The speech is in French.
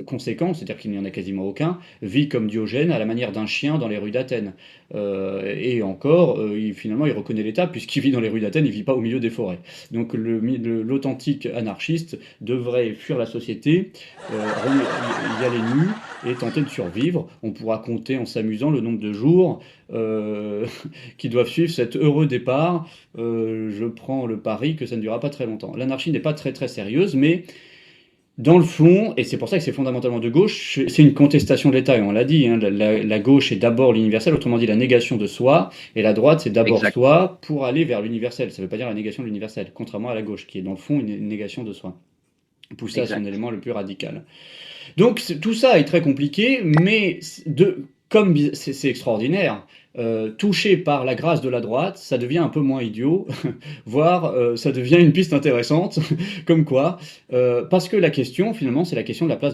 conséquent, c'est-à-dire qu'il n'y en a quasiment aucun, vit comme Diogène à la manière d'un chien dans les rues d'Athènes. Et encore, finalement, il reconnaît l'État puisqu'il vit dans les rues d'Athènes, il ne vit pas au milieu des forêts. Donc l'authentique anarchiste devrait fuir la société, y aller nu et tenter de survivre. On pourra compter en s'amusant le nombre de jours qui doivent suivre cet heureux départ. Je prends le pari que ça ne durera pas très longtemps. L'anarchie n'est pas très très sérieuse, mais dans le fond, et c'est pour ça que c'est fondamentalement de gauche, c'est une contestation de l'État, et on l'a dit, hein, la gauche est d'abord l'universel, autrement dit la négation de soi, et la droite c'est d'abord Exact. soi pour aller vers l'universel. Ça ne veut pas dire la négation de l'universel, contrairement à la gauche, qui est dans le fond une négation de soi, poussée à son Exact. élément le plus radical. Donc tout ça est très compliqué, mais comme c'est extraordinaire, touché par la grâce de la droite, ça devient un peu moins idiot, voire ça devient une piste intéressante, comme quoi, parce que la question finalement c'est la question de la place de